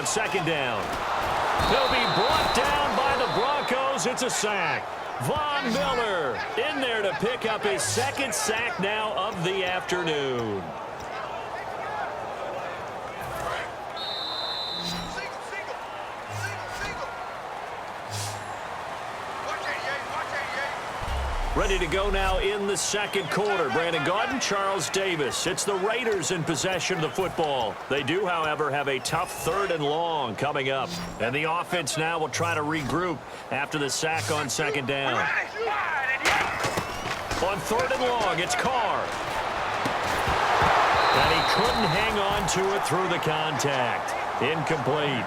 on second down. He'll be brought down by the Broncos. It's a sack. Von Miller in there to pick up his second sack now of the afternoon. Ready to go now in the second quarter. Brandon Gaudin, Charles Davis. It's the Raiders in possession of the football. They do, however, have a tough 3rd and long coming up. And the offense now will try to regroup after the sack on second down. On 3rd and long, it's Carr. And he couldn't hang on to it through the contact. Incomplete.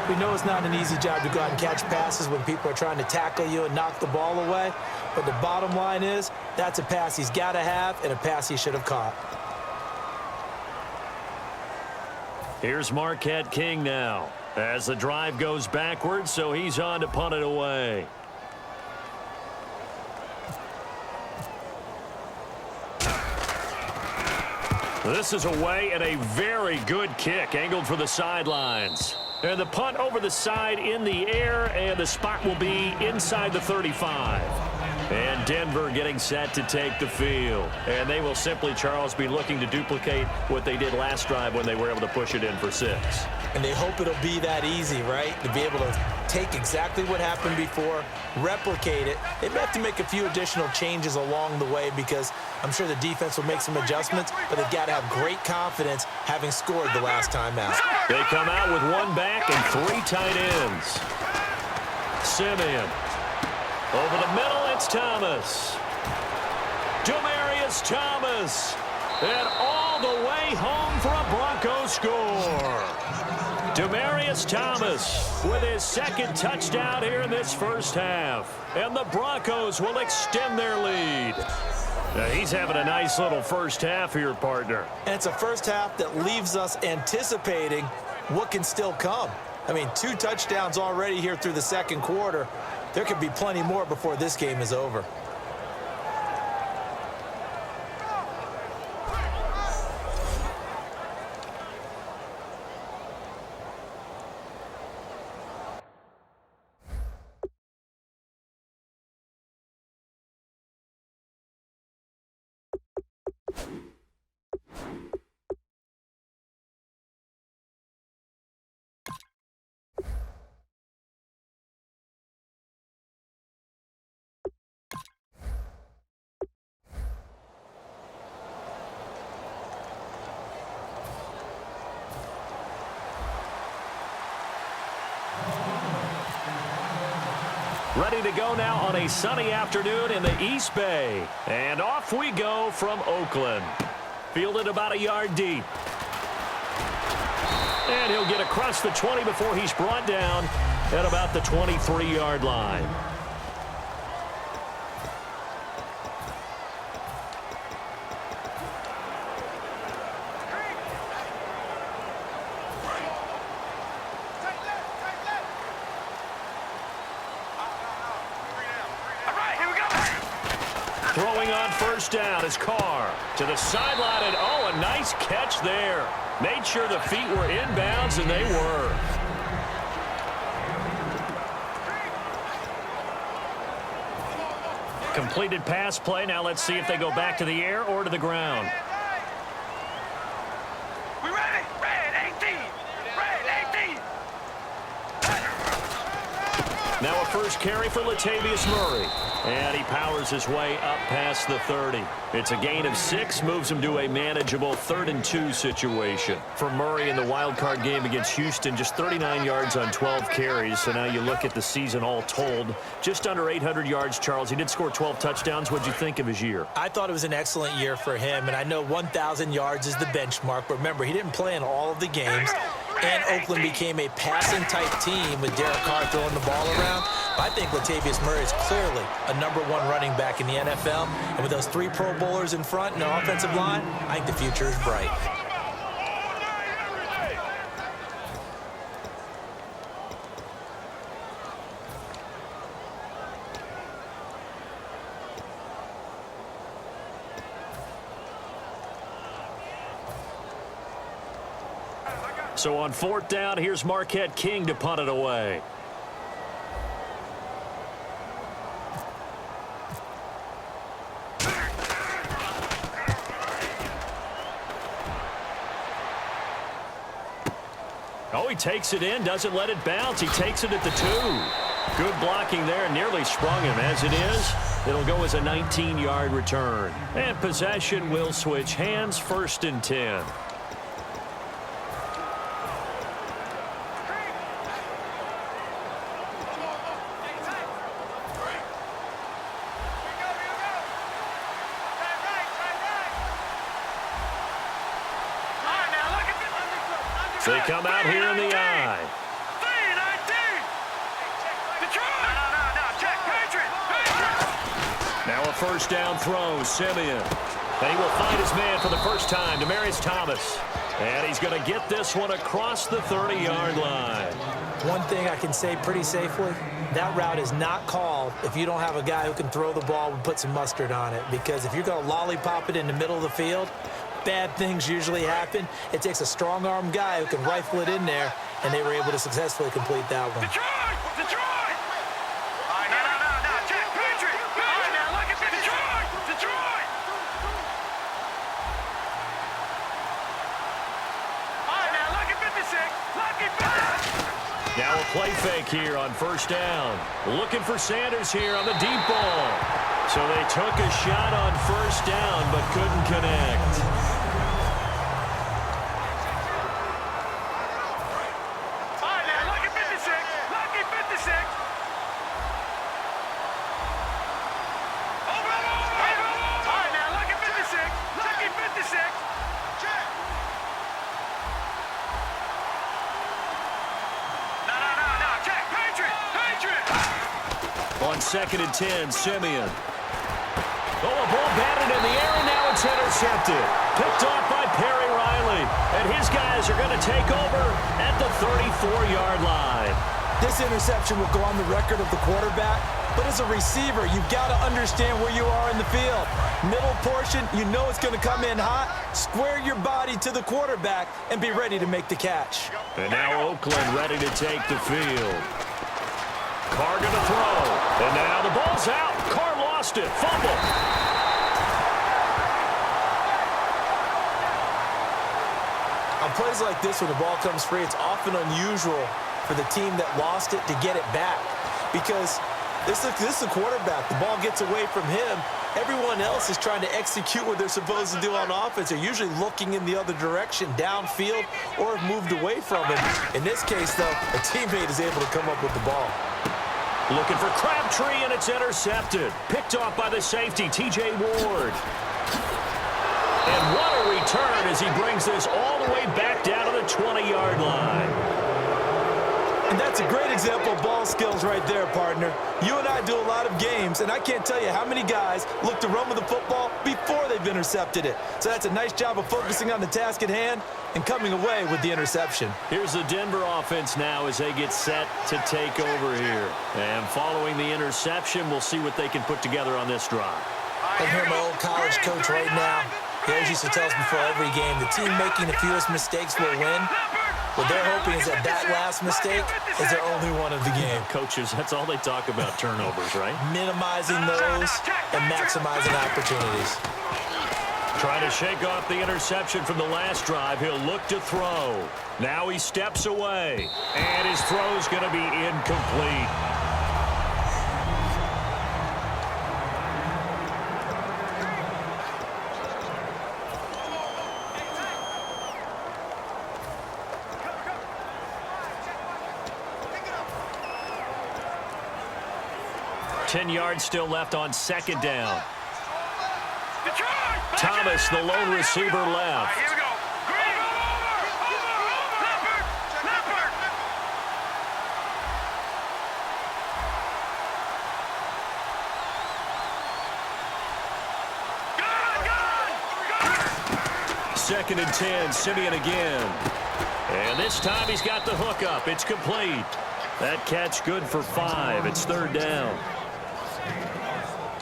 We know it's not an easy job to go out and catch passes when people are trying to tackle you and knock the ball away. But the bottom line is, that's a pass he's got to have and a pass he should have caught. Here's Marquette King now as the drive goes backwards, so he's on to punt it away. This is away and a very good kick angled for the sidelines. And the punt over the side in the air, and the spot will be inside the 35. And Denver getting set to take the field. And they will simply, Charles, be looking to duplicate what they did last drive when they were able to push it in for 6. And they hope it'll be that easy, right? To be able to take exactly what happened before, replicate it. They may have to make a few additional changes along the way because I'm sure the defense will make some adjustments, but they've got to have great confidence having scored the last time out. They come out with 1 back and 3 tight ends. Simeon. Over the middle, it's Thomas. Demaryius Thomas. And all the way home for a Broncos score. Demaryius Thomas with his 2nd touchdown here in this first half. And the Broncos will extend their lead. Now he's having a nice little first half here, partner. And it's a first half that leaves us anticipating what can still come. I mean, 2 touchdowns already here through the second quarter. There could be plenty more before this game is over. Ready to go now on a sunny afternoon in the East Bay. And off we go from Oakland. Fielded about a yard deep. And he'll get across the 20 before he's brought down at about the 23-yard line. Throwing on first down is Carr to the sideline, and oh, a nice catch there. Made sure the feet were inbounds, and they were. Completed pass play. Now let's see if they go back to the air or to the ground. We ready? Red 18. Red 18. Now a first carry for Latavius Murray. And he powers his way up past the 30. It's a gain of 6, moves him to a manageable 3rd and 2 situation. For Murray in the wild card game against Houston, just 39 yards on 12 carries. So now you look at the season all told, just under 800 yards, Charles. He did score 12 touchdowns. What'd you think of his year? I thought it was an excellent year for him, and I know 1,000 yards is the benchmark. But remember, he didn't play in all of the games, and Oakland became a passing-type team with Derek Carr throwing the ball around. I think Latavius Murray is clearly a #1 running back in the NFL. And with those 3 Pro Bowlers in front and an offensive line, I think the future is bright. So on 4th down, here's Marquette King to punt it away. Oh, he takes it in, doesn't let it bounce. He takes it at the 2. Good blocking there, nearly sprung him. As it is, it'll go as a 19-yard return. And possession will switch hands, 1st and 10. They come out here in the I. Now a 1st down throw, Simeon. And he will find his man for the first time, Demaryius Thomas. And he's going to get this one across the 30-yard line. One thing I can say pretty safely, that route is not called if you don't have a guy who can throw the ball and put some mustard on it. Because if you're going to lollipop it in the middle of the field, bad things usually happen. It takes a strong-arm guy who can rifle it in there, and they were able to successfully complete that one. Detroit! Detroit! All right, no, check, Patriot! All right, now, look at Detroit! Detroit! All right, now, look at 56! Lucky 56! Now a play fake here on 1st down. Looking for Sanders here on the deep ball. So they took a shot on 1st down, but couldn't connect. On 2nd and 10, Simeon. Oh, a ball batted in the air, and now it's intercepted. Picked off by Perry Riley. And his guys are going to take over at the 34-yard line. This interception will go on the record of the quarterback. But as a receiver, you've got to understand where you are in the field. Middle portion, you know it's going to come in hot. Square your body to the quarterback and be ready to make the catch. And now Oakland ready to take the field. Carr going to throw. And now the ball's out. Carr lost it. Fumble. On plays like this, when the ball comes free, it's often unusual for the team that lost it to get it back. Because this is the quarterback. The ball gets away from him. Everyone else is trying to execute what they're supposed to do on offense. They're usually looking in the other direction, downfield, or have moved away from him. In this case, though, a teammate is able to come up with the ball. Looking for Crabtree, and it's intercepted. Picked off by the safety, T.J. Ward. And what a return as he brings this all the way back down to the 20-yard line. And that's a great example of ball skills right there, partner. You and I do a lot of games, and I can't tell you how many guys look to run with the football before they've intercepted it. So that's a nice job of focusing on the task at hand and coming away with the interception. Here's the Denver offense now as they get set to take over here. And following the interception, we'll see what they can put together on this drive. I hear my old college coach right now. He always used to tell us before every game, the team making the fewest mistakes will win. What they're hoping is that last mistake is their only one of the game. Coaches, that's all they talk about, turnovers, right? Minimizing those and maximizing opportunities. Trying to shake off the interception from the last drive. He'll look to throw. Now he steps away. And his throw's going to be incomplete. Ten yards still left on 2nd down. Thomas, the lone receiver, left. Here we go. Green. Over. Leopard. Gun. 2nd and 10, Simeon again. And this time he's got the hook up. It's complete. That catch good for 5. It's 3rd down.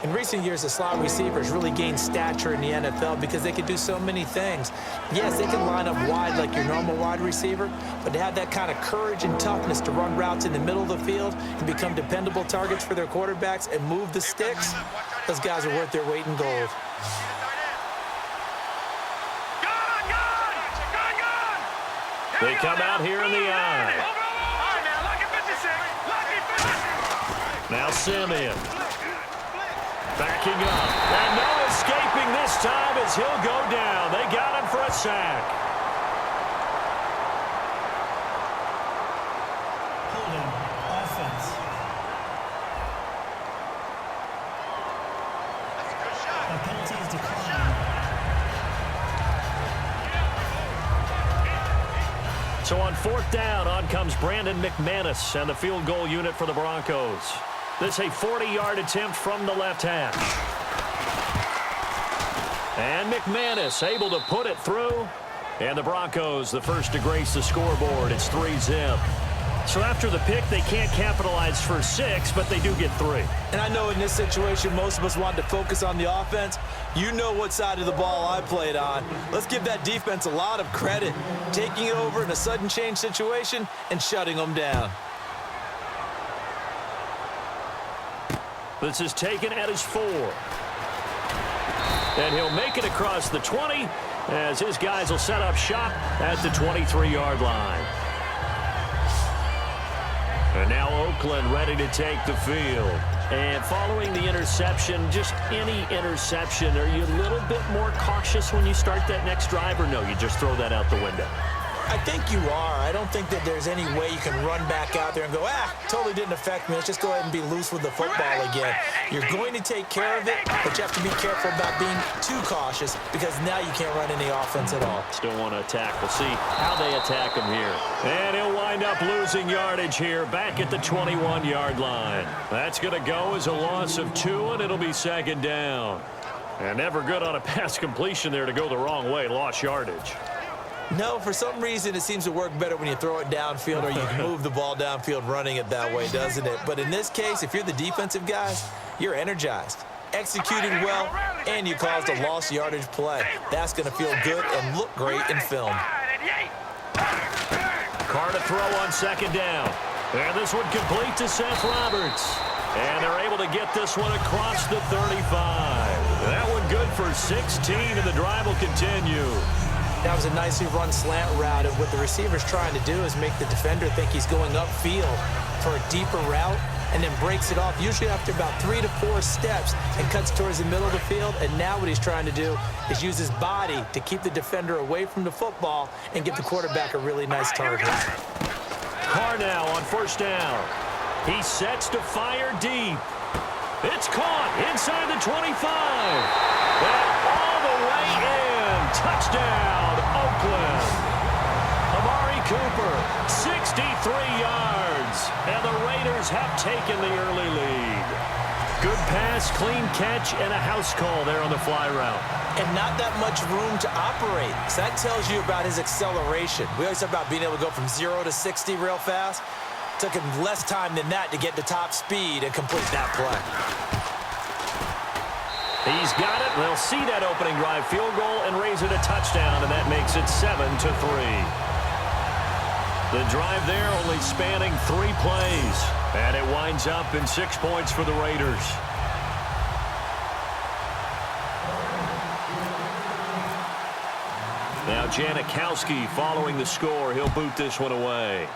In recent years, the slot receivers really gained stature in the NFL because they can do so many things. Yes, they can line up wide like your normal wide receiver, but to have that kind of courage and toughness to run routes in the middle of the field and become dependable targets for their quarterbacks and move the sticks, those guys are worth their weight in gold. They come out here in the eye. Now Simeon. Backing up. And no escaping this time as he'll go down. They got him for a sack. Holding offense. A penalty is declined. So on 4th down, on comes Brandon McManus and the field goal unit for the Broncos. This a 40-yard attempt from the left half. And McManus able to put it through. And the Broncos, the first to grace the scoreboard. It's 3-zip. So after the pick, they can't capitalize for 6, but they do get 3. And I know in this situation, most of us wanted to focus on the offense. You know what side of the ball I played on. Let's give that defense a lot of credit, taking it over in a sudden change situation and shutting them down. This is taken at his 4. And he'll make it across the 20 as his guys will set up shop at the 23-yard line. And now Oakland ready to take the field. And following the interception, just any interception, are you a little bit more cautious when you start that next drive, or no, you just throw that out the window? I think you are. I don't think that there's any way you can run back out there and go, totally didn't affect me. Let's just go ahead and be loose with the football again. You're going to take care of it, but you have to be careful about being too cautious because now you can't run any offense at all. Still want to attack. We'll see how they attack him here. And he'll wind up losing yardage here back at the 21-yard line. That's going to go as a loss of 2, and it'll be 2nd down. And never good on a pass completion there to go the wrong way. Lost yardage. No, for some reason, it seems to work better when you throw it downfield or you move the ball downfield running it that way, doesn't it? But in this case, if you're the defensive guys, you're energized, executing well, and you caused a lost yardage play. That's going to feel good and look great in film. Carr to throw on 2nd down. And this one complete to Seth Roberts. And they're able to get this one across the 35. That one good for 16, and the drive will continue. That was a nicely run slant route, and what the receiver's trying to do is make the defender think he's going upfield for a deeper route and then breaks it off, usually after about 3 to 4 steps, and cuts towards the middle of the field. And now what he's trying to do is use his body to keep the defender away from the football and give the quarterback a really nice target. Carr now on 1st down. He sets to fire deep. It's caught inside the 25. And all the way in. Touchdown, Oakland. Amari Cooper, 63 yards. And the Raiders have taken the early lead. Good pass, clean catch, and a house call there on the fly route. And not that much room to operate. So that tells you about his acceleration. We always talk about being able to go from 0 to 60 real fast. Took him less time than that to get to top speed and complete that play. He's got it. They'll see that opening drive field goal and raise it a touchdown, and that makes it 7-3. The drive there only spanning 3 plays, and it winds up in 6 points for the Raiders. Now Janikowski following the score. He'll boot this one away.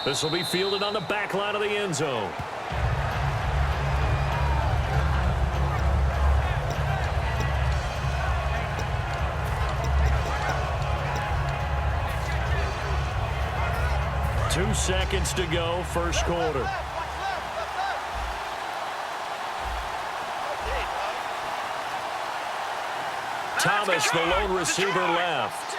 This will be fielded on the back line of the end zone. Two seconds to go, first quarter. Thomas, the lone receiver, left.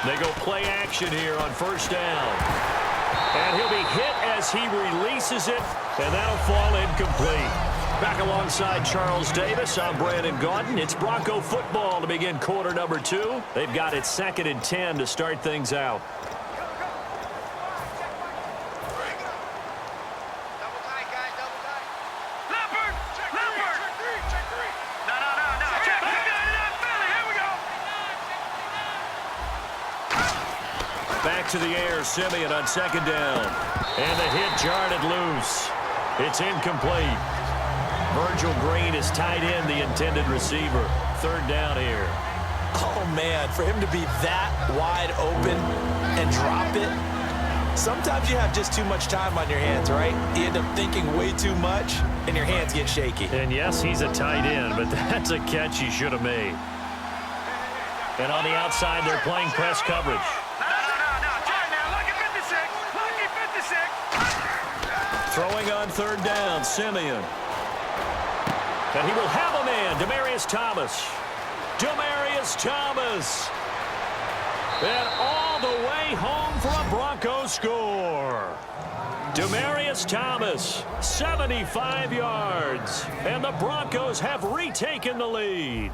They go play action here on 1st down. And he'll be hit as he releases it, and that'll fall incomplete. Back alongside Charles Davis, I'm Brandon Gaudin. It's Bronco football to begin quarter number 2. They've got it 2nd and 10 to start things out. Back to the air, Simeon on 2nd down. And the hit jarred it loose. It's incomplete. Virgil Green is tight end, the intended receiver. 3rd down here. Oh, man, for him to be that wide open and drop it, sometimes you have just too much time on your hands, right? You end up thinking way too much, and your hands get shaky. And, yes, he's a tight end, but that's a catch he should have made. And on the outside, they're playing press coverage. Throwing on 3rd down, Simeon. And he will have a man, Demaryius Thomas. Demaryius Thomas. And all the way home for a Broncos score. Demaryius Thomas, 75 yards. And the Broncos have retaken the lead.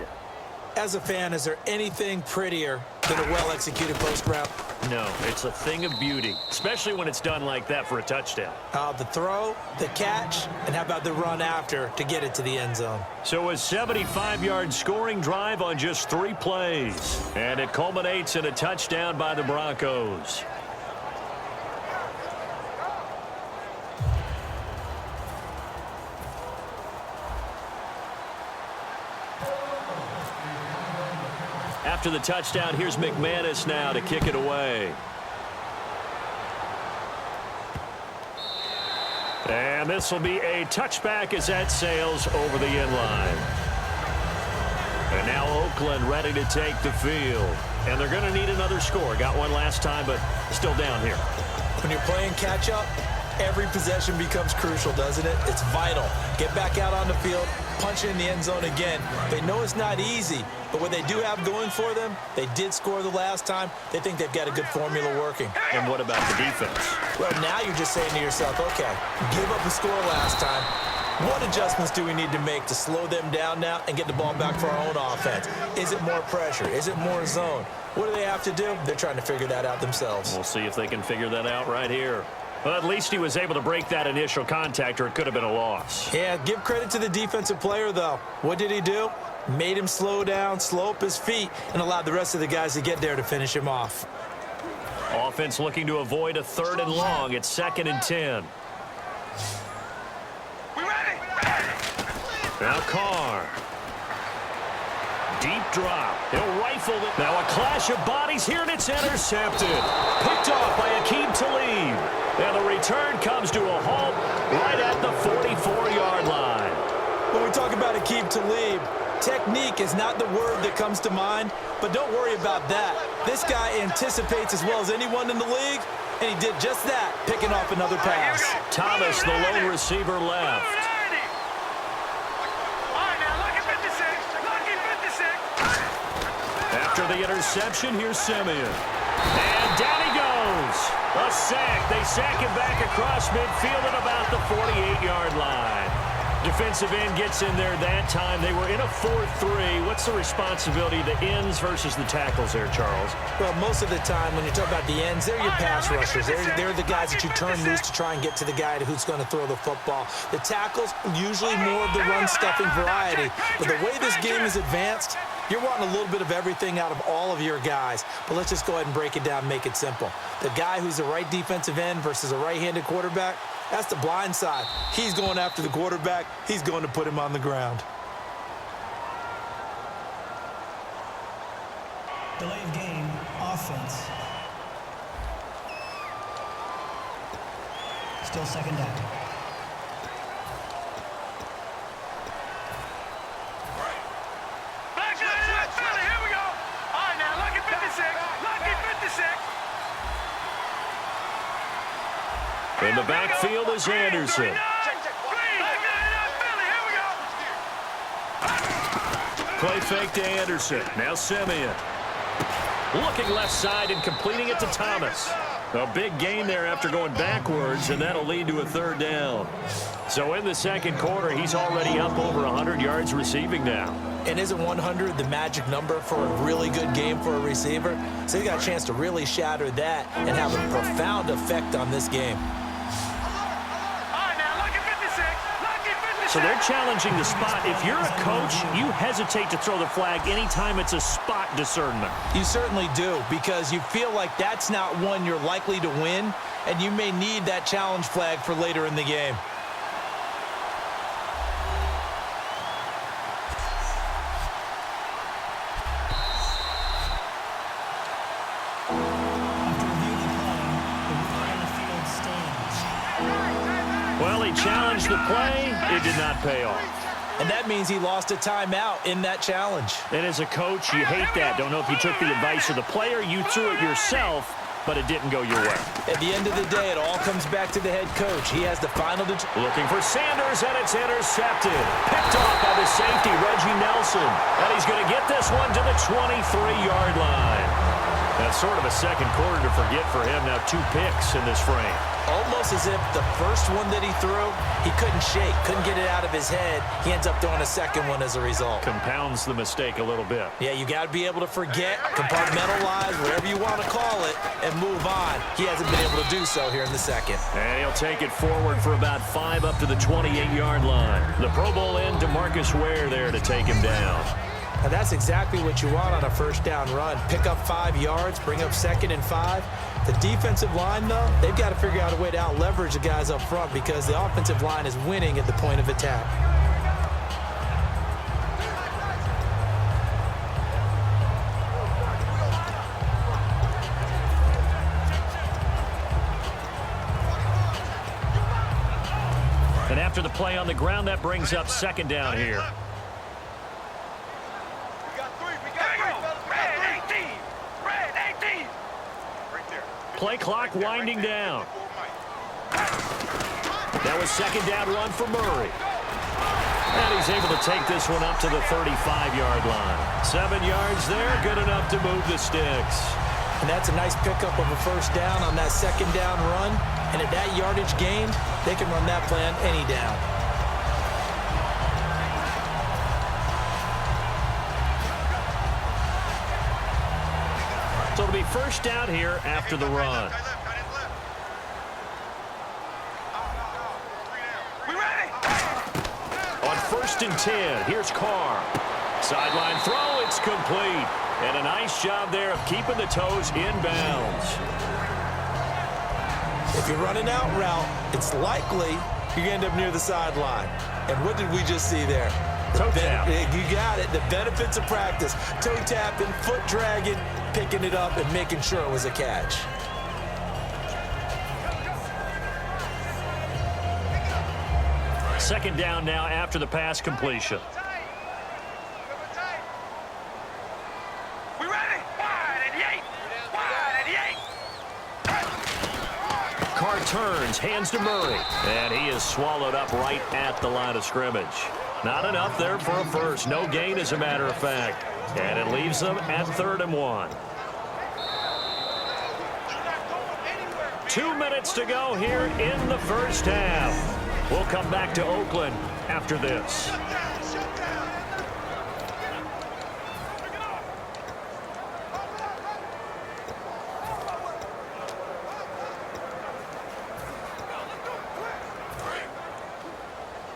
As a fan, is there anything prettier than a well-executed post route? No, it's a thing of beauty, especially when it's done like that for a touchdown. The throw, the catch, and how about the run after to get it to the end zone? So a 75-yard scoring drive on just 3 plays. And it culminates in a touchdown by the Broncos. After the touchdown, here's McManus now to kick it away. And this will be a touchback as that sails over the end line. And now Oakland ready to take the field. And they're going to need another score. Got one last time, but still down here. When you're playing catch-up, every possession becomes crucial, doesn't it? It's vital. Get back out on the field, punch it in the end zone again. They know it's not easy, but what they do have going for them, they did score the last time. They think they've got a good formula working. And what about the defense? Well, now you're just saying to yourself, okay, give up a score last time. What adjustments do we need to make to slow them down now and get the ball back for our own offense? Is it more pressure? Is it more zone? What do they have to do? They're trying to figure that out themselves. We'll see if they can figure that out right here. Well, at least he was able to break that initial contact, or it could have been a loss. Yeah, give credit to the defensive player, though. What did he do? Made him slow down, slow up his feet, and allowed the rest of the guys to get there to finish him off. Offense looking to avoid a 3rd and long. It's 2nd and 10. We ready? Now Carr. Deep drop. He'll rifle it. Now a clash of bodies here, and it's intercepted. Picked off by Aqib Talib. And the return comes to a halt right at the 44-yard line. When we talk about Aqib Talib, technique is not the word that comes to mind, but don't worry about that. This guy anticipates as well as anyone in the league, and he did just that, picking off another pass. Thomas, the lone receiver, left. After the interception, here's Simeon. And down he goes. A sack. They sack him back across midfield at about the 48-yard line. Defensive end gets in there that time. They were in a 4-3. What's the responsibility of the ends versus the tackles there, Charles? Well, most of the time when you talk about the ends, they're your pass rushers. They're the guys that you turn loose to try and get to the guy who's going to throw the football. The tackles, usually more of the run-stuffing variety. But the way this game is advanced, you're wanting a little bit of everything out of all of your guys. But let's just go ahead and break it down and make it simple. The guy who's the right defensive end versus a right-handed quarterback, that's the blind side. He's going after the quarterback. He's going to put him on the ground. Delay of game, offense. Still 2nd down. Here we go. All right, now, lucky 56. Lucky 56. In the backfield is Anderson. Play fake to Anderson. Now Simeon. Looking left side and completing it to Thomas. A big gain there after going backwards, and that'll lead to a third down. So in the second quarter, he's already up over 100 yards receiving now. And isn't 100 the magic number for a really good game for a receiver? So he got a chance to really shatter that and have a profound effect on this game. So they're challenging the spot. If you're a coach, you hesitate to throw the flag anytime it's a spot discernment. You certainly do, because you feel like that's not one you're likely to win, and you may need that challenge flag for later in the game. Well, he challenged the play. It did not pay off. And that means he lost a timeout in that challenge. And as a coach, you hate that. Don't know if you took the advice of the player. You threw it yourself, but it didn't go your way. At the end of the day, it all comes back to the head coach. He has the final looking for Sanders, and it's intercepted. Picked off by the safety, Reggie Nelson. And he's going to get this one to the 23-yard line. That's sort of a second quarter to forget for him. Now 2 picks in this frame. Almost as if the first one that he threw, he couldn't shake, couldn't get it out of his head. He ends up throwing a second one as a result. Compounds the mistake a little bit. Yeah, you got to be able to forget, compartmentalize, whatever you want to call it, and move on. He hasn't been able to do so here in the second. And he'll take it forward for about 5 up to the 28-yard line. The Pro Bowl end, DeMarcus Ware there to take him down. Now that's exactly what you want on a first down run. Pick up 5 yards, bring up 2nd and 5. The defensive line, though, they've got to figure out a way to out-leverage the guys up front because the offensive line is winning at the point of attack. And after the play on the ground, that brings up 2nd down here. Play clock winding down. That was 2nd down run for Murray. And he's able to take this one up to the 35-yard line. 7 yards there, good enough to move the sticks. And that's a nice pickup of a first down on that 2nd down run. And at that yardage gained, they can run that play on any down. So it'll be first down here after the run. On 1st and 10, here's Carr. Sideline throw, it's complete. And a nice job there of keeping the toes in bounds. If you're running out route, it's likely you're going to end up near the sideline. And what did we just see there? Toe tap. You got it. The benefits of practice. Toe tapping, foot dragging, picking it up, and making sure it was a catch. Second down now after the pass completion. We ready? Wide at the 8. Wide at the 8. Carr turns, hands to Murray. And he is swallowed up right at the line of scrimmage. Not enough there for a first. No gain, as a matter of fact. And it leaves them at 3rd and 1. 2 minutes to go here in the first half. We'll come back to Oakland after this.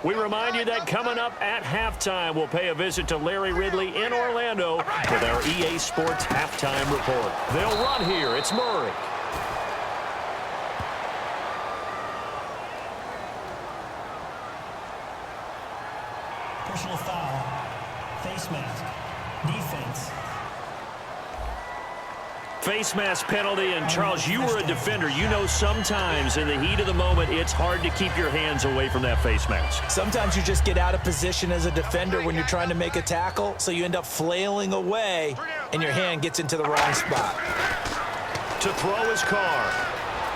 We remind you that coming up at halftime, we'll pay a visit to Larry Ridley in Orlando with our EA Sports Halftime Report. They'll run here. It's Murray. Personal foul. Face mask. Defense. Face mask penalty, and Charles, you were a defender. You know sometimes in the heat of the moment, it's hard to keep your hands away from that face mask. Sometimes you just get out of position as a defender when you're trying to make a tackle, so you end up flailing away, and your hand gets into the wrong spot. To throw his Carr.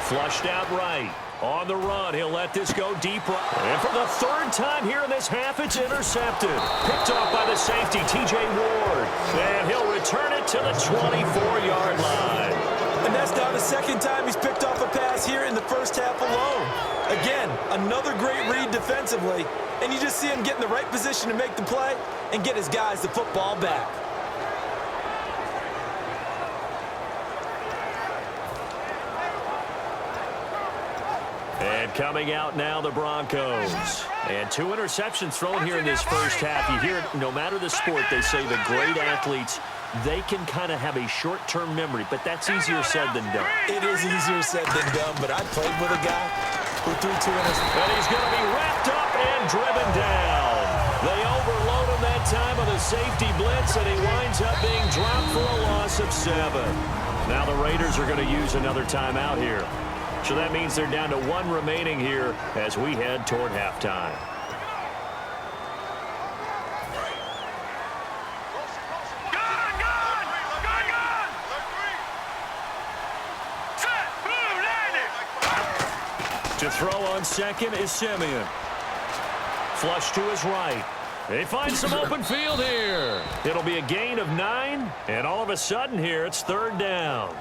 Flushed out right. On the run, he'll let this go deep right. And for the 3rd time here in this half, it's intercepted. Picked off by the safety, T.J. Ward. And he'll return it to the 24-yard line. And that's now the second time he's picked off a pass here in the first half alone. Again, another great read defensively, and you just see him get in the right position to make the play and get his guys the football back. And coming out now, the Broncos. And 2 interceptions thrown here in this first half. You hear it, no matter the sport, they say the great athletes, they can kind of have a short-term memory, but that's easier said than done. It is easier said than done, but I played with a guy who threw 2 interceptions. And he's going to be wrapped up and driven down. They overload him that time with a safety blitz, and he winds up being dropped for a loss of 7. Now the Raiders are going to use another timeout here. So that means they're down to 1 remaining here as we head toward halftime. To throw on second is Simeon. Flush to his right. They find some open field here. It'll be a gain of 9, and all of a sudden here it's 3rd down.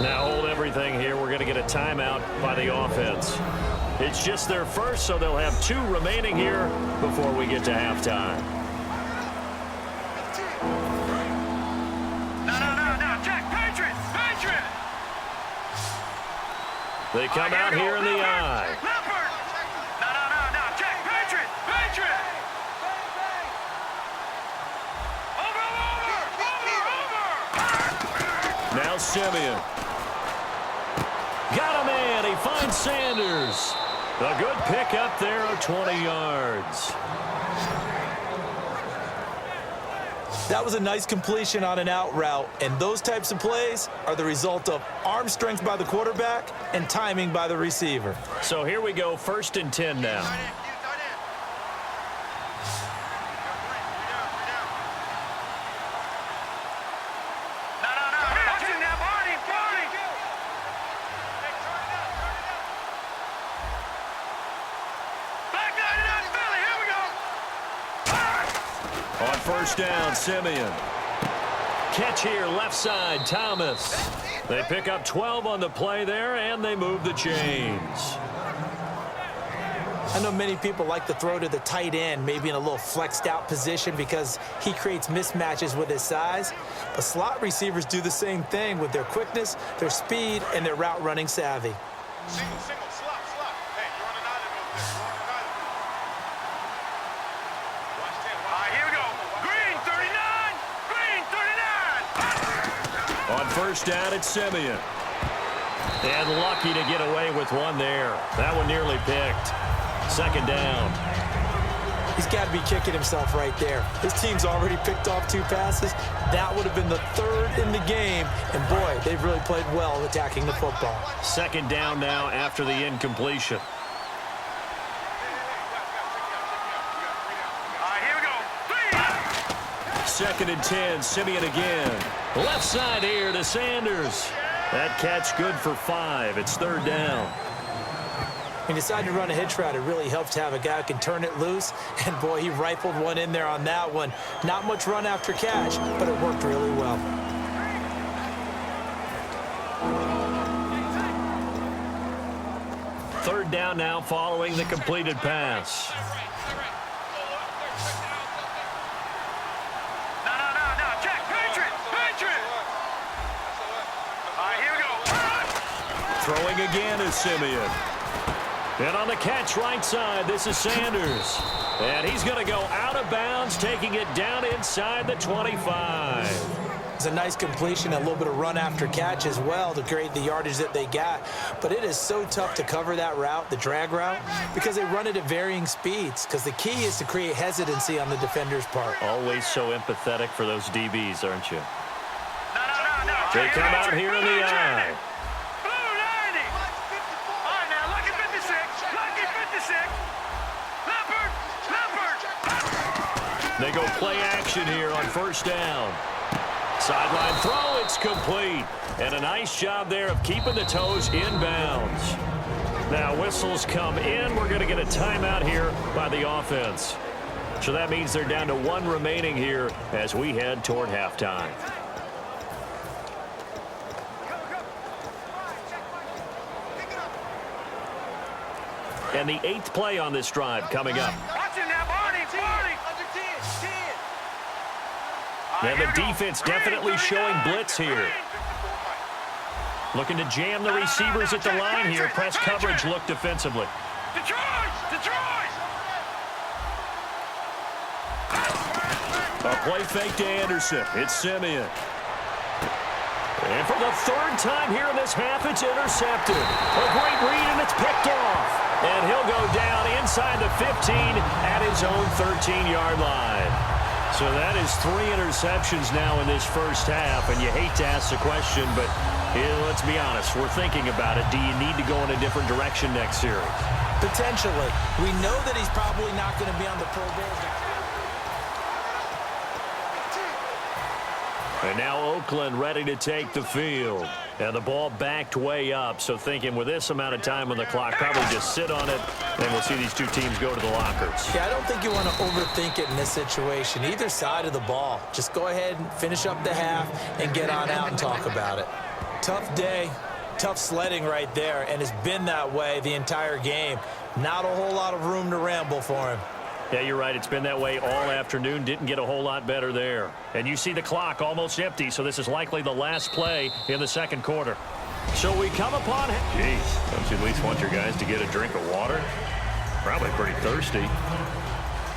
Now hold everything here. We're going to get a timeout by the offense. It's just their first, so they'll have 2 remaining here before we get to halftime. No, Jack, Patriot! They come out here in the eye. Leopard! No, Jack, Patriot! Over! Now Simeon. Got a man. He finds Sanders. A good pick up there of 20 yards. That was a nice completion on an out route, and those types of plays are the result of arm strength by the quarterback and timing by the receiver. So here we go, 1st and 10 now. On 1st down, Simeon. Catch here, left side, Thomas. They pick up 12 on the play there, and they move the chains. I know many people like to throw to the tight end, maybe in a little flexed out position because he creates mismatches with his size. But slot receivers do the same thing with their quickness, their speed, and their route running savvy. Single, slot. Hey, you're on an island over there. Watch 10. All right, here we go. Green 39. On 1st down, it's Simeon. And lucky to get away with one there. That one nearly picked. 2nd down. He's got to be kicking himself right there. His team's already picked off 2 passes. That would have been the 3rd in the game. And, boy, they've really played well attacking the football. 2nd down now after the incompletion. All right, here we go. 2nd and 10, Simeon again. Left side here to Sanders. That catch good for 5. It's 3rd down. He decided to run a hitch route. It really helps to have a guy who can turn it loose. And, boy, he rifled one in there on that one. Not much run after catch, but it worked really well. Third down now following the completed pass. No, Jack, Patriot! All right, here we go. Throwing again is Simeon. And on the catch right side, this is Sanders. And he's going to go out of bounds, taking it down inside the 25. It's a nice completion, a little bit of run after catch as well to create the yardage that they got. But it is so tough to cover that route, the drag route, because they run it at varying speeds. Because the key is to create hesitancy on the defender's part. Always so empathetic for those DBs, aren't you? No. They come out here in the eye. They go play action here on 1st down. Sideline throw, it's complete. And a nice job there of keeping the toes in bounds. Now whistles come in. We're going to get a timeout here by the offense. So that means they're down to 1 remaining here as we head toward halftime. And the 8th play on this drive coming up. Watch him now, Barney. Under 10. And the defense definitely showing blitz here. Looking to jam the receivers at the line here. Press coverage look defensively. Detroit! A play fake to Anderson. It's Simeon. And for the 3rd time here in this half, it's intercepted. A great read, and it's picked off. And he'll go down inside the 15 at his own 13-yard line. So that is 3 interceptions now in this first half, and you hate to ask the question, but let's be honest, we're thinking about it. Do you need to go in a different direction next series? Potentially. We know that he's probably not going to be on the Pro Bowl. And now Oakland ready to take the field. And the ball backed way up, so thinking with this amount of time on the clock, probably just sit on it, and we'll see these two teams go to the lockers. Yeah, I don't think you want to overthink it in this situation. Either side of the ball. Just go ahead and finish up the half and get on out and talk about it. Tough day, tough sledding right there, and it's been that way the entire game. Not a whole lot of room to ramble for him. Yeah, you're right. It's been that way all afternoon. Didn't get a whole lot better there. And you see the clock almost empty, so this is likely the last play in the second quarter. So we come upon... Jeez, don't you at least want your guys to get a drink of water? Probably pretty thirsty.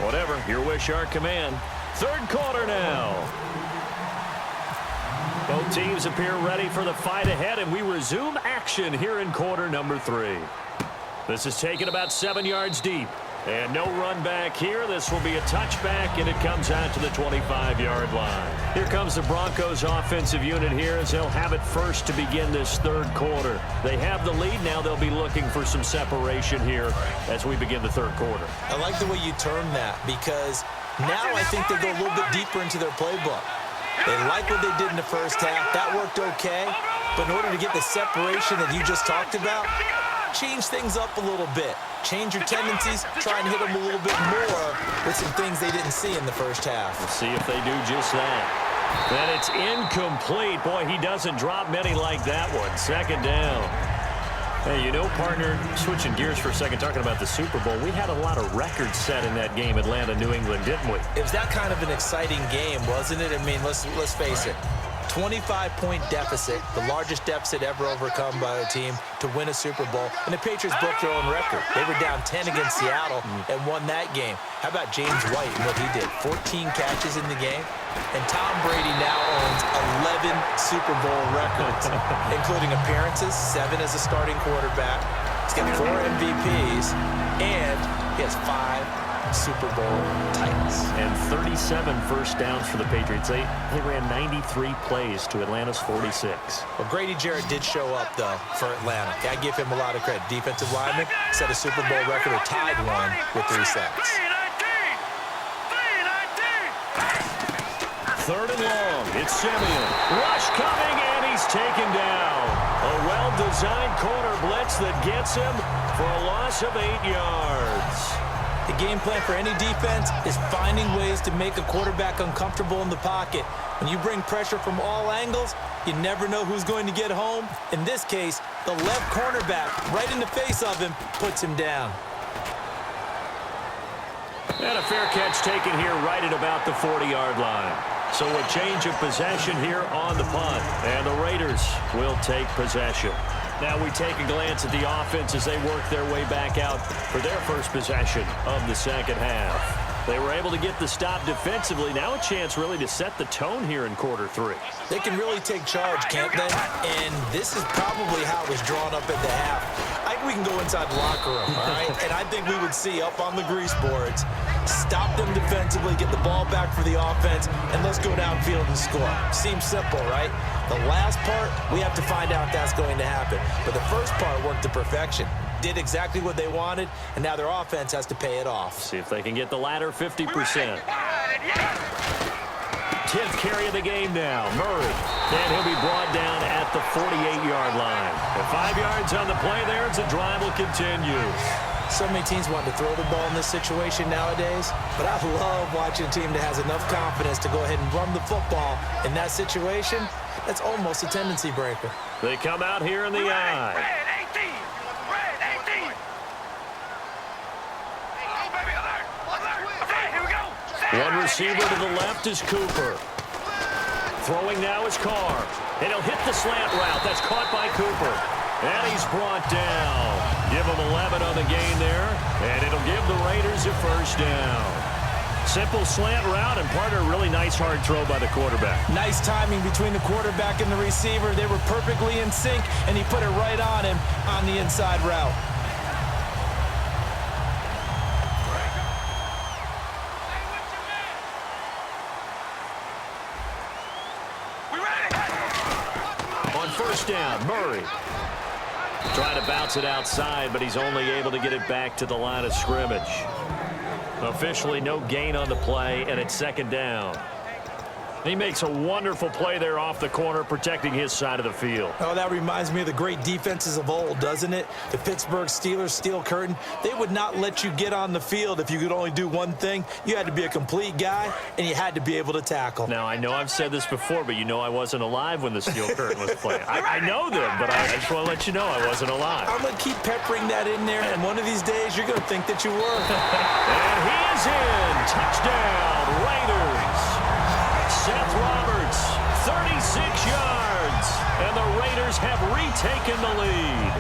Whatever, your wish, our command. Third quarter now. Both teams appear ready for the fight ahead, and we resume action here in quarter number 3. This is taken about 7 yards deep. And no run back here. This will be a touchback, and it comes out to the 25-yard line. Here comes the Broncos offensive unit here as they'll have it first to begin this third quarter. They have the lead. Now they'll be looking for some separation here as we begin the third quarter. I like the way you term that because now I think they go a little bit deeper into their playbook. They like what they did in the first half. That worked okay. But in order to get the separation that you just talked about, change things up a little bit. Change your tendencies, try and hit them a little bit more with some things they didn't see in the first half. We'll see if they do just that. And it's incomplete. Boy, he doesn't drop many like that one. Second down. Hey, you know, partner, switching gears for a second, talking about the Super Bowl, we had a lot of records set in that game, Atlanta-New England, didn't we? It was that kind of an exciting game, wasn't it? I mean, let's face it. 25-point deficit, the largest deficit ever overcome by a team to win a Super Bowl. And the Patriots broke their own record. They were down 10 against Seattle and won that game. How about James White and what he did? 14 catches in the game. And Tom Brady now owns 11 Super Bowl records, including appearances, 7 as a starting quarterback. He's got 4 MVPs, and he has 5 Super Bowl titles. And 37 first downs for the Patriots. They ran 93 plays to Atlanta's 46. Well, Grady Jarrett did show up, though, for Atlanta. I give him a lot of credit. Defensive lineman set a Super Bowl record or tied one with 3 sacks. Third and long. It's Simeon. Rush coming, and he's taken down. A well-designed corner blitz that gets him for a loss of 8 yards. The game plan for any defense is finding ways to make a quarterback uncomfortable in the pocket. When you bring pressure from all angles, you never know who's going to get home. In this case, the left cornerback, right in the face of him, puts him down. And a fair catch taken here right at about the 40-yard line. So a change of possession here on the punt. And the Raiders will take possession. Now we take a glance at the offense as they work their way back out for their first possession of the second half. They were able to get the stop defensively. Now a chance really to set the tone here in quarter 3. They can really take charge, can't they? And this is probably how it was drawn up at the half. I think we can go inside the locker room, all right? And I think we would see up on the grease boards, stop them defensively, get the ball back for the offense, and let's go downfield and score. Seems simple, right? The last part, we have to find out if that's going to happen. But the first part worked to perfection. Did exactly what they wanted, and now their offense has to pay it off. See if they can get the latter 50%. 10th carry of the game now. Murray. And he'll be brought down at the 48-yard line. And 5 yards on the play there as the drive will continue. So many teams want to throw the ball in this situation nowadays, but I love watching a team that has enough confidence to go ahead and run the football. In that situation, that's almost a tendency breaker. They come out here in the eye. One receiver to the left is Cooper. Throwing now is Carr. And he'll hit the slant route. That's caught by Cooper. And he's brought down. Give him 11 on the gain there. And it'll give the Raiders a first down. Simple slant route, and part of a really nice hard throw by the quarterback. Nice timing between the quarterback and the receiver. They were perfectly in sync, and he put it right on him on the inside route. On first down, Murray. Trying to bounce it outside, but he's only able to get it back to the line of scrimmage. Officially no gain on the play, and it's second down. He makes a wonderful play there off the corner, protecting his side of the field. Oh, that reminds me of the great defenses of old, doesn't it? The Pittsburgh Steelers steel curtain. They would not let you get on the field if you could only do one thing. You had to be a complete guy, and you had to be able to tackle. Now, I know I've said this before, but you know I wasn't alive when the steel curtain was playing. I know them, but I just want to let you know I wasn't alive. I'm going to keep peppering that in there, and one of these days you're going to think that you were. And he is in. Touchdown, Raiders. Seth Roberts, 36 yards, and the Raiders have retaken the lead.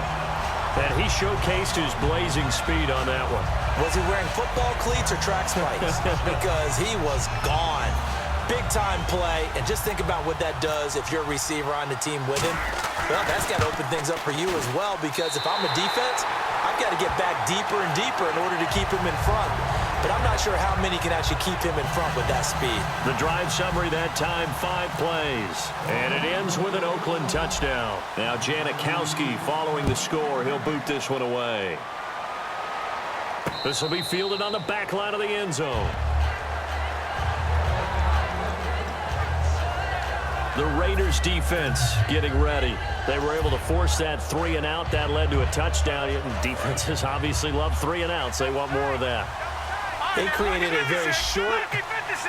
And he showcased his blazing speed on that one. Was he wearing football cleats or track spikes? Because he was gone. Big-time play, and just think about what that does if you're a receiver on the team with him. Well, that's got to open things up for you as well, because if I'm a defense, I've got to get back deeper and deeper in order to keep him in front. But I'm not sure how many can actually keep him in front with that speed. The drive summary that time, 5 plays. And it ends with an Oakland touchdown. Now Janikowski following the score. He'll boot this one away. This will be fielded on the back line of the end zone. The Raiders defense getting ready. They were able to force that 3 and out. That led to a touchdown. Defenses obviously love 3 and outs. They want more of that. They created a very short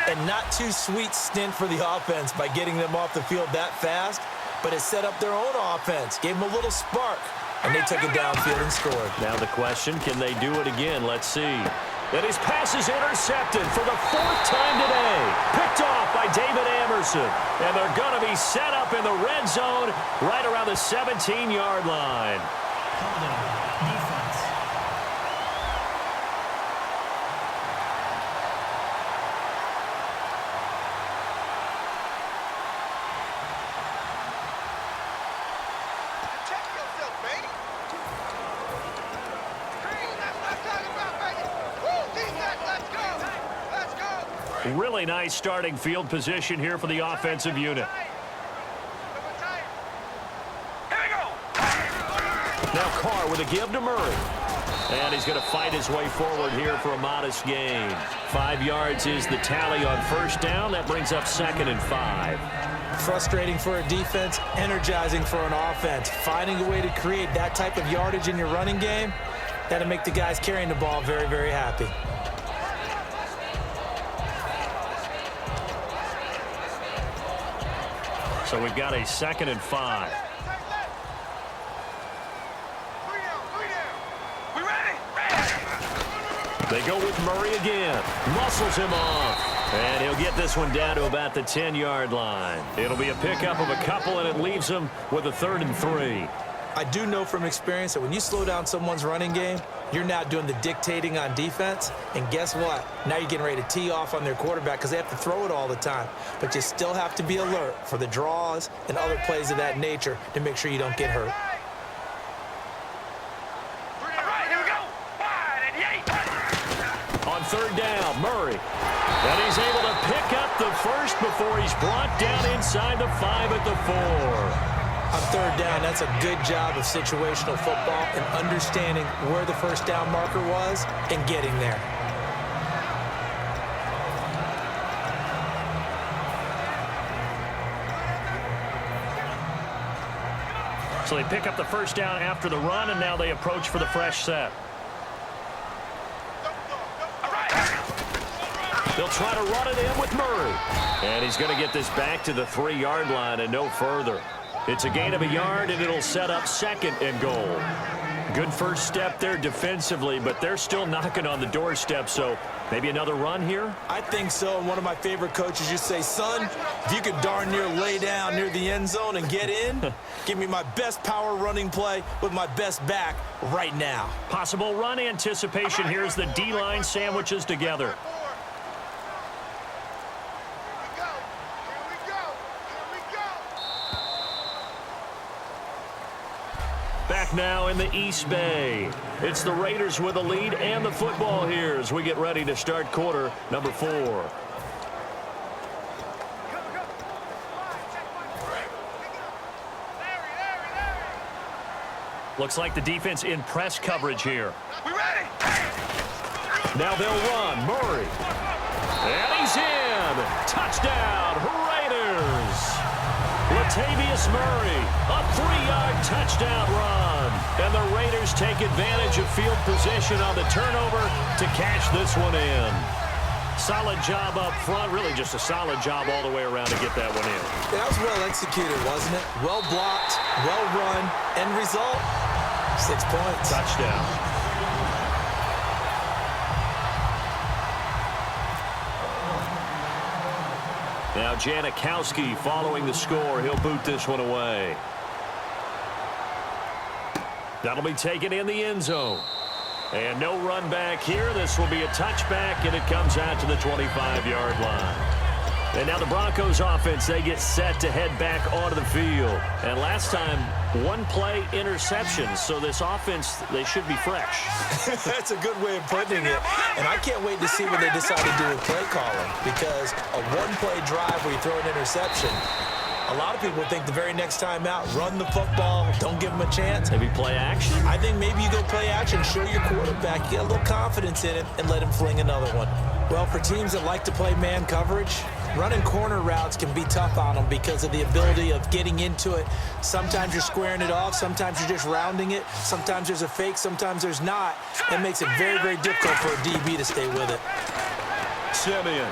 and not too sweet stint for the offense by getting them off the field that fast, but it set up their own offense, gave them a little spark, and they took it downfield and scored. Now the question, can they do it again? Let's see. And his pass is intercepted for the 4th time today. Picked off by David Amerson. And they're going to be set up in the red zone right around the 17-yard line. Defense. Check yourself, baby. That's what I'm talking about, baby. Woo, defense, let's go. Let's go. Really nice starting field position here for the offensive unit. Here we go. Now Carr with a give to Murray. And he's going to fight his way forward here for a modest gain. 5 yards is the tally on first down. That brings up 2nd and 5. Frustrating for a defense, energizing for an offense. Finding a way to create that type of yardage in your running game, that'll make the guys carrying the ball very, very happy. So we've got a 2nd and 5. We ready? They go with Murray again. Muscles him off. And he'll get this one down to about the 10-yard line. It'll be a pickup of a couple, and it leaves him with a 3rd and 3. I do know from experience that when you slow down someone's running game, you're now doing the dictating on defense. And guess what? Now you're getting ready to tee off on their quarterback because they have to throw it all the time. But you still have to be alert for the draws and other plays of that nature to make sure you don't get hurt. All right, here we go. Wide and yay. On 3rd down, Murray. And he's able to pick up the first before he's brought down inside the 5 at the 4. On 3rd down, that's a good job of situational football and understanding where the first down marker was and getting there. So they pick up the first down after the run, and now they approach for the fresh set. They'll try to run it in with Murray. And he's going to get this back to the 3-yard line and no further. It's a gain of a yard, and it'll set up 2nd and goal. Good first step there defensively, but they're still knocking on the doorstep, so maybe another run here? I think so. And one of my favorite coaches used to say, son, if you could darn near lay down near the end zone and get in, give me my best power running play with my best back right now. Possible run anticipation. Here's the D-line sandwiches together. Back now in the East Bay. It's the Raiders with the lead and the football here as we get ready to start quarter number 4. Looks like the defense in press coverage here. We ready? Now they'll run. Murray. And he's in. Touchdown, Raiders. Latavius Murray, a 3-yard touchdown run. And the Raiders take advantage of field position on the turnover to cash this one in. Solid job up front, really just a solid job all the way around to get that one in. That was well executed, wasn't it? Well blocked, well run, end result, 6 points. Touchdown. Now Janikowski following the score. He'll boot this one away. That'll be taken in the end zone. And no run back here. This will be a touchback, and it comes out to the 25-yard line. And now the Broncos offense, they get set to head back onto the field. And last time, one-play interception. So this offense, they should be fresh. That's a good way of putting it. And I can't wait to see what they decide to do with play calling, because a one-play drive where you throw an interception, a lot of people think the very next time out, run the football, don't give them a chance. Maybe play action? I think maybe you go play action, show your quarterback, get a little confidence in it, and let him fling another one. Well, for teams that like to play man coverage, running corner routes can be tough on them because of the ability of getting into it. Sometimes you're squaring it off. Sometimes you're just rounding it. Sometimes there's a fake. Sometimes there's not. That makes it very, very difficult for a DB to stay with it. Simeon.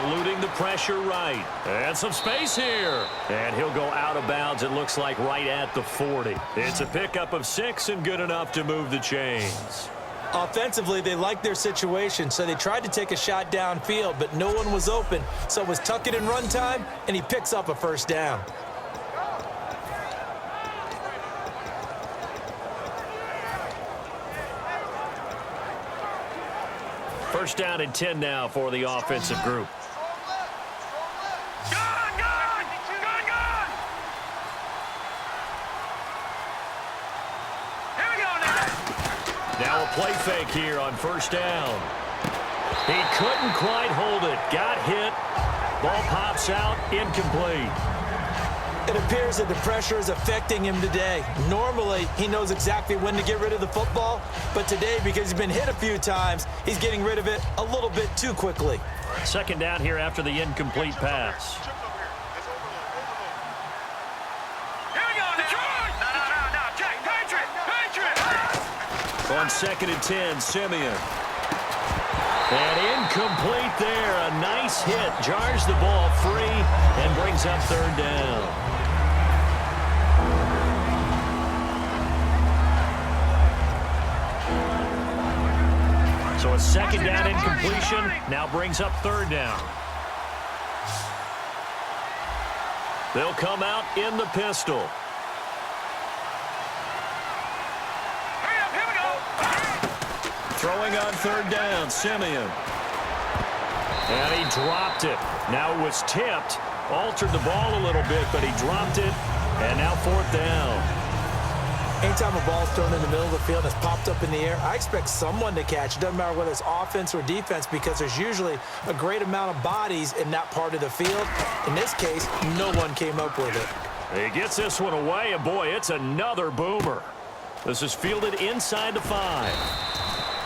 Eluding the pressure right. And some space here. And he'll go out of bounds, it looks like, right at the 40. It's a pickup of 6 and good enough to move the chains. Offensively, they liked their situation, so they tried to take a shot downfield, but no one was open. So it was tuck it in run time, and he picks up a first down. First down and 10 now for the offensive group. Now a play fake here on first down. He couldn't quite hold it. Got hit. Ball pops out. Incomplete. It appears that the pressure is affecting him today. Normally, he knows exactly when to get rid of the football, but today, because he's been hit a few times, he's getting rid of it a little bit too quickly. Second down here after the incomplete pass. On second and 10, Simeon. And incomplete there. A nice hit. Jars the ball free and brings up third down. So a second down incompletion now brings up third down. They'll come out in the pistol. Throwing on third down, Simeon. And he dropped it. Now it was tipped. Altered the ball a little bit, but he dropped it. And now fourth down. Anytime a ball's thrown in the middle of the field and it's popped up in the air, I expect someone to catch. It doesn't matter whether it's offense or defense, because there's usually a great amount of bodies in that part of the field. In this case, no one came up with it. He gets this one away, and boy, it's another boomer. This is fielded inside the 5.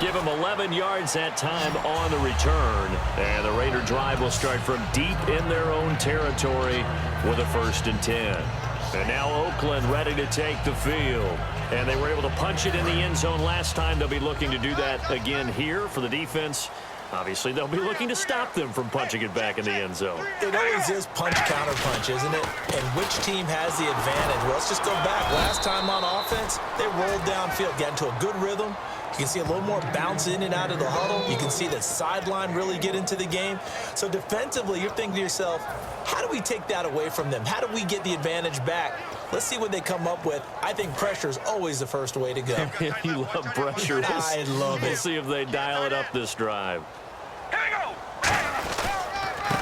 Give him 11 yards that time on the return. And the Raider drive will start from deep in their own territory with a 1st and 10. And now Oakland ready to take the field. And they were able to punch it in the end zone last time. They'll be looking to do that again here for the defense. Obviously, they'll be looking to stop them from punching it back in the end zone. It always is punch-counter-punch, isn't it? And which team has the advantage? Well, let's just go back. Last time on offense, they rolled downfield, got into a good rhythm. You can see a little more bounce in and out of the huddle. You can see the sideline really get into the game. So defensively, you're thinking to yourself, how do we take that away from them? How do we get the advantage back? Let's see what they come up with. I think pressure is always the first way to go. You love pressure. I love it. We'll see if they dial it up this drive. Here we go.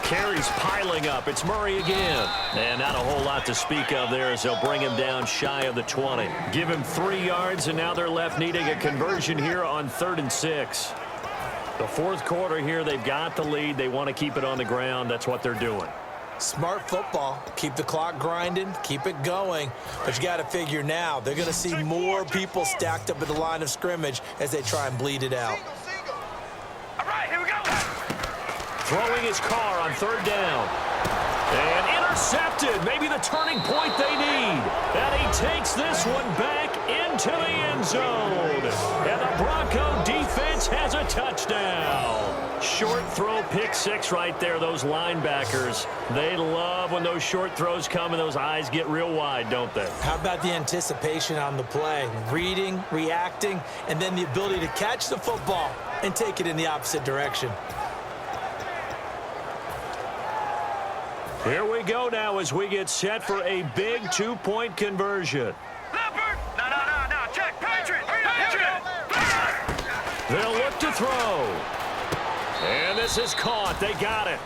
Carries piling up. It's Murray again. And not a whole lot to speak of there as they'll bring him down shy of the 20. Give him 3 yards, and now they're left needing a conversion here on 3rd and 6. The fourth quarter here, they've got the lead. They want to keep it on the ground. That's what they're doing. Smart football. Keep the clock grinding. Keep it going. But you got to figure now, they're going to see more people stacked up at the line of scrimmage as they try and bleed it out. All right, here we go. Throwing his car on 3rd down. And intercepted. Maybe the turning point they need. And he takes this one back into the end zone. And the Bronco defense has a touchdown. Short throw, pick 6 right there. Those linebackers, they love when those short throws come and those eyes get real wide, don't they? How about the anticipation on the play? Reading, reacting, and then the ability to catch the football and take it in the opposite direction. Here we go now as we get set for a big 2-point conversion. Leopard. No. Check. Patriot. Patriot. They'll look to throw. And this is caught. They got it.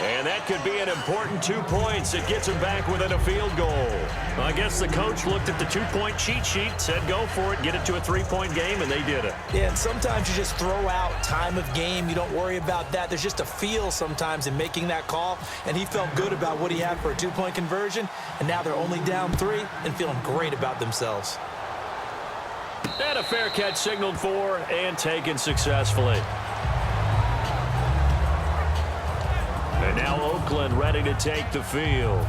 And that could be an important 2 points. It gets them back within a field goal. I guess the coach looked at the 2-point cheat sheet, said go for it, get it to a 3-point game, and they did it. Yeah, and sometimes you just throw out time of game. You don't worry about that. There's just a feel sometimes in making that call, and he felt good about what he had for a 2-point conversion, and now they're only down 3 and feeling great about themselves. And a fair catch signaled for and taken successfully. And now Oakland ready to take the field.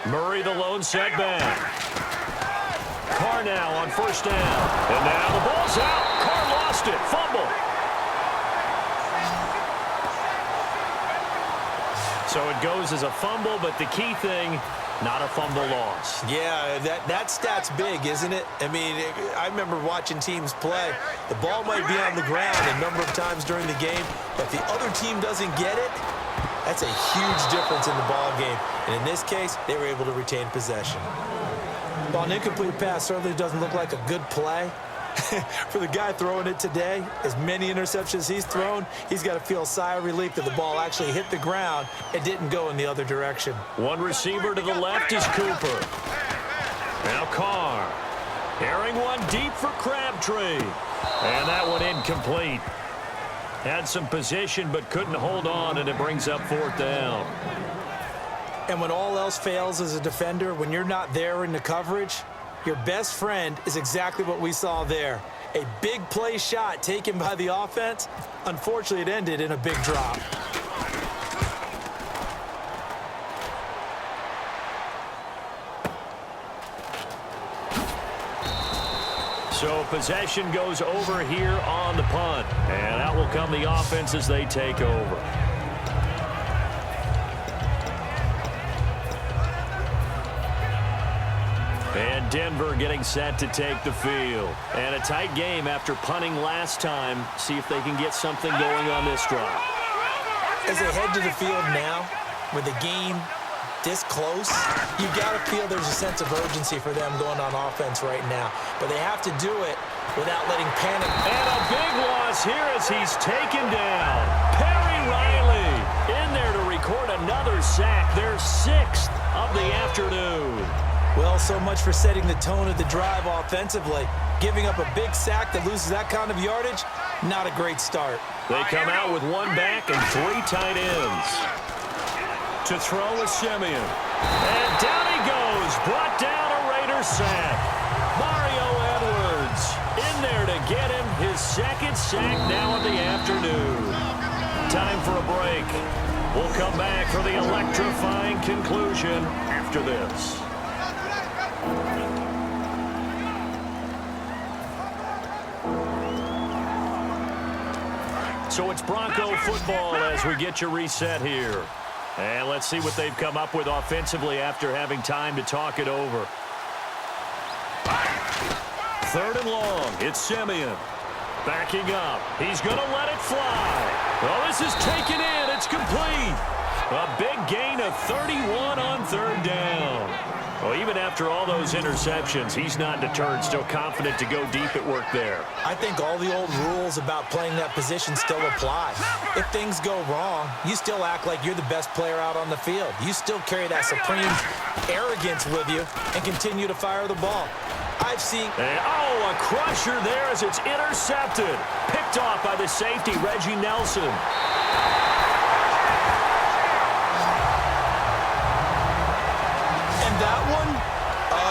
Murray the lone setback. Carr now on 1st down. And now the ball's out. Carr lost it. Fumble. So it goes as a fumble, but the key thing, not a fumble loss. Yeah, that stat's big, isn't it? I mean, I remember watching teams play. The ball might be on the ground a number of times during the game, but if the other team doesn't get it, that's a huge difference in the ball game. And in this case, they were able to retain possession. While an incomplete pass certainly doesn't look like a good play, for the guy throwing it today, as many interceptions he's thrown, he's got to feel a sigh of relief that the ball actually hit the ground and didn't go in the other direction. One receiver to the left is Cooper. Now Carr. Airing one deep for Crabtree. And that one incomplete. Had some position but couldn't hold on, and it brings up 4th down. And when all else fails as a defender, when you're not there in the coverage, your best friend is exactly what we saw there. A big play shot taken by the offense. Unfortunately, it ended in a big drop. So possession goes over here on the punt. And out will come the offense as they take over. And Denver getting set to take the field. And a tight game after punting last time. See if they can get something going on this drive. As they head to the field now, with the game this close, you've got to feel there's a sense of urgency for them going on offense right now. But they have to do it without letting panic. And a big loss here as he's taken down. Perry Riley in there to record another sack. Their 6th of the afternoon. Well, so much for setting the tone of the drive offensively. Giving up a big sack that loses that kind of yardage, not a great start. They come out with 1 back and 3 tight ends. To throw is Simeon. And down he goes. Brought down a Raider sack. Mario Edwards in there to get him his 2nd sack now of the afternoon. Time for a break. We'll come back for the electrifying conclusion after this. So it's Bronco football as we get you reset here. And let's see what they've come up with offensively after having time to talk it over. 3rd and long. It's Simeon. Backing up. He's going to let it fly. Well, this is taken in. It's complete. A big gain of 31 on 3rd down. Well, even after all those interceptions, he's not deterred, still confident to go deep at work there. I think all the old rules about playing that position still apply. If things go wrong, you still act like you're the best player out on the field. You still carry that supreme arrogance with you and continue to fire the ball. I've seen... And, a crusher there as it's intercepted. Picked off by the safety, Reggie Nelson. That one,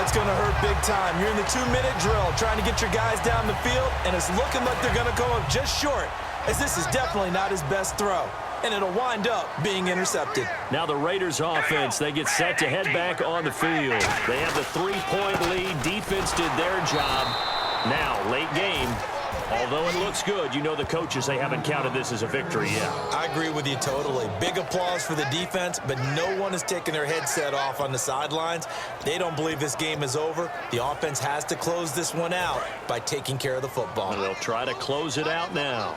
it's going to hurt big time. You're in the 2-minute drill trying to get your guys down the field, and it's looking like they're going to come up just short, as this is definitely not his best throw, and it'll wind up being intercepted. Now the Raiders offense, they get set to head back on the field. They have the 3-point lead. Defense did their job. Now, late game. Although it looks good, you know the coaches, they haven't counted this as a victory yet. I agree with you totally. Big applause for the defense, but no one is taking their headset off on the sidelines. They don't believe this game is over. The offense has to close this one out by taking care of the football. And they'll try to close it out now.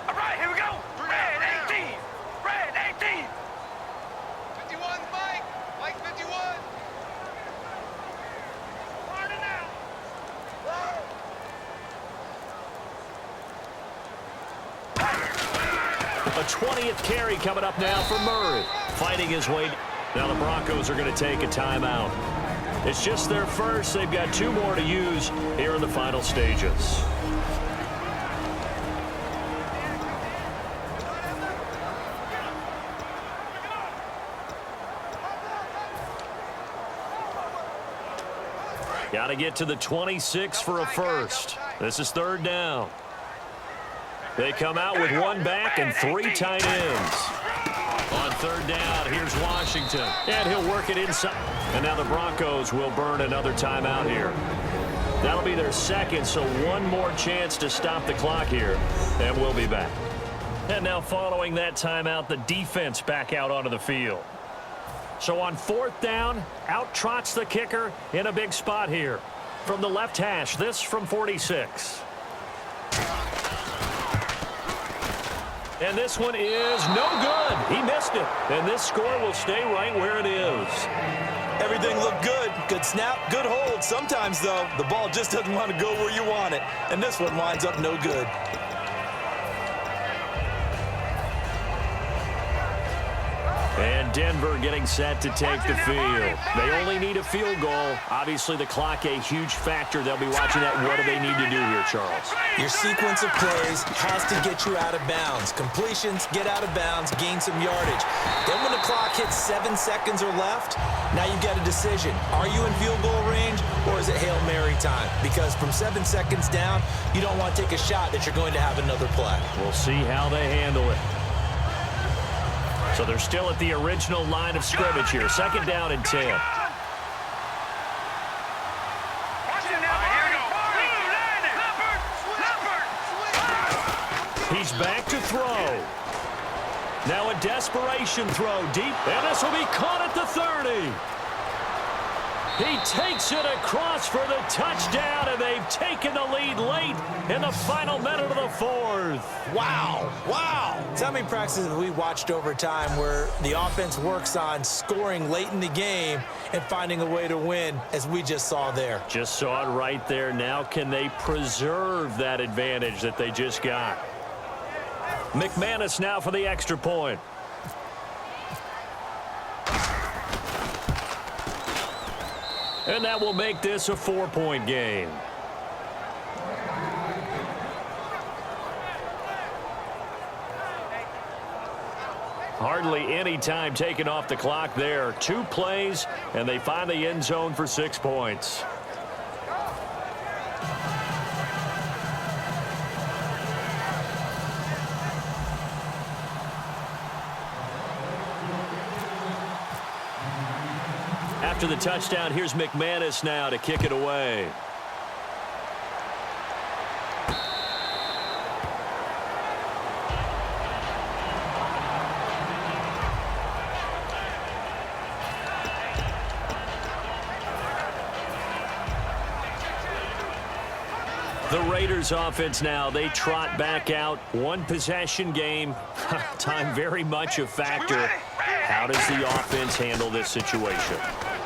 All right, here we go. Red 18. Red 18. 51, Mike. Mike 51. A 20th carry coming up now for Murray. Fighting his way. Now the Broncos are going to take a timeout. It's just their first. They've got 2 more to use here in the final stages. Got to get to the 26 for a first. This is 3rd down. They come out with 1 back and 3 tight ends. On 3rd down, here's Washington. And he'll work it inside. And now the Broncos will burn another timeout here. That'll be their 2nd, so 1 more chance to stop the clock here. And we'll be back. And now following that timeout, the defense back out onto the field. So on 4th down, out trots the kicker in a big spot here. From the left hash, this from 46. And this one is no good. He missed it. And this score will stay right where it is. Everything looked good. Good snap, good hold. Sometimes, though, the ball just doesn't want to go where you want it. And this one winds up no good. And Denver getting set to take the field. They only need a field goal. Obviously, the clock a huge factor. They'll be watching that. What do they need to do here, Charles? Your sequence of plays has to get you out of bounds. Completions, get out of bounds, gain some yardage. Then when the clock hits 7 seconds or left, now you've got a decision. Are you in field goal range, or is it Hail Mary time? Because from 7 seconds down, you don't want to take a shot that you're going to have another play. We'll see how they handle it. So they're still at the original line of scrimmage here. 2nd down and 10. He's back to throw. Now a desperation throw deep. And this will be caught at the 30. He takes it across for the touchdown, and they've taken the lead late in the final minute of the 4th. Wow. Wow. So how many practices have we watched over time where the offense works on scoring late in the game and finding a way to win, as we just saw there? Just saw it right there. Now can they preserve that advantage that they just got? McManus now for the extra point. And that will make this a 4-point game. Hardly any time taken off the clock there. 2 plays, and they find the end zone for 6 points. after the touchdown, here's McManus now to kick it away. The Raiders offense now, they trot back out. One possession game. Time very much a factor. How does the offense handle this situation?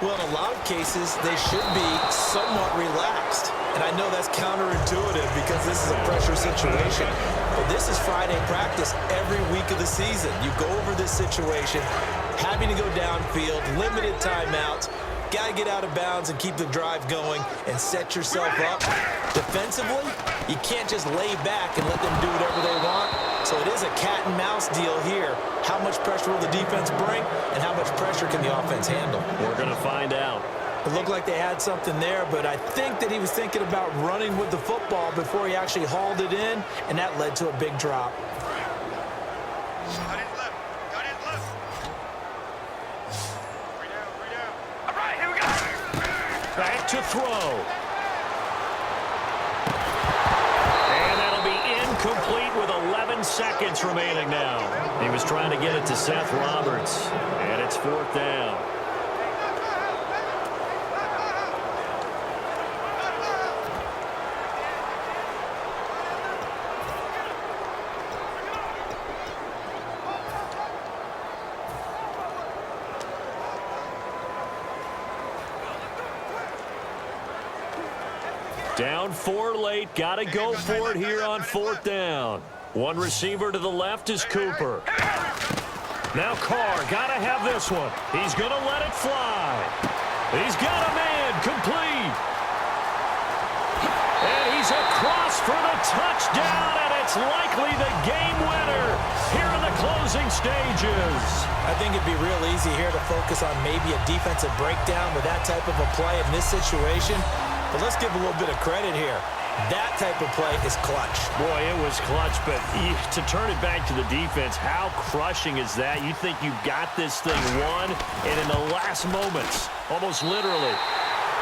Well, in a lot of cases, they should be somewhat relaxed. And I know that's counterintuitive because this is a pressure situation. But this is Friday practice every week of the season. You go over this situation, having to go downfield, limited timeouts. Got to get out of bounds and keep the drive going and set yourself up. Defensively, you can't just lay back and let them do whatever they want. So it is a cat and mouse deal here. How much pressure will the defense bring and how much pressure can the offense handle? We're going to find out. It looked like they had something there, but I think that he was thinking about running with the football before he actually hauled it in, and that led to a big drop. Got his left. Got his left. Three down. All right, here we go. Back to throw. And that'll be incomplete with 11 seconds remaining now. He was trying to get it to Seth Roberts, and it's 4th down. Down 4 late. Got to go for it here on 4th down. One receiver to the left is Cooper. Now Carr. Got to have this one. He's going to let it fly. He's got a man. Complete. And he's across for the touchdown, and it's likely the game winner here in the closing stages. I think it'd be real easy here to focus on maybe a defensive breakdown with that type of a play in this situation. But let's give a little bit of credit here. That type of play is clutch. Boy, it was clutch, but to turn it back to the defense, how crushing is that? You think you've got this thing won, and in the last moments, almost literally,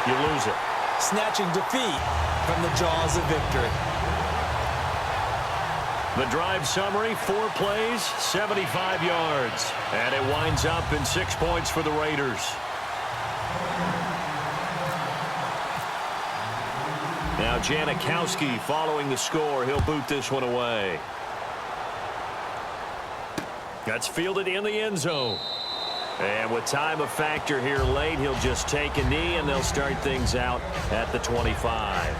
you lose it. Snatching defeat from the jaws of victory. The drive summary, 4 plays, 75 yards. And it winds up in 6 points for the Raiders. Now Janikowski following the score. He'll boot this one away. That's fielded in the end zone. And with time a factor here late, he'll just take a knee, and they'll start things out at the 25.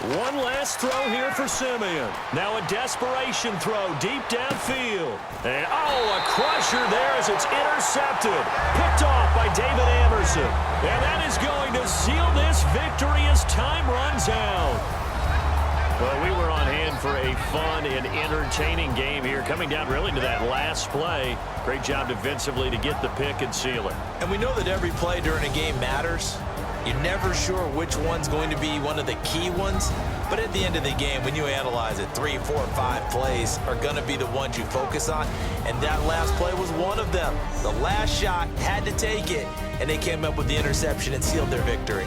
One last throw here for Simeon. Now a desperation throw deep downfield. And, a crusher there as it's intercepted. Picked off by David Amerson. And that is going to seal this victory as time runs out. Well, we were on hand for a fun and entertaining game here, coming down really to that last play. Great job defensively to get the pick and seal it. And we know that every play during a game matters. You're never sure which one's going to be one of the key ones. But at the end of the game, when you analyze it, 3, 4, 5 plays are going to be the ones you focus on. And that last play was one of them. The last shot had to take it, and they came up with the interception and sealed their victory.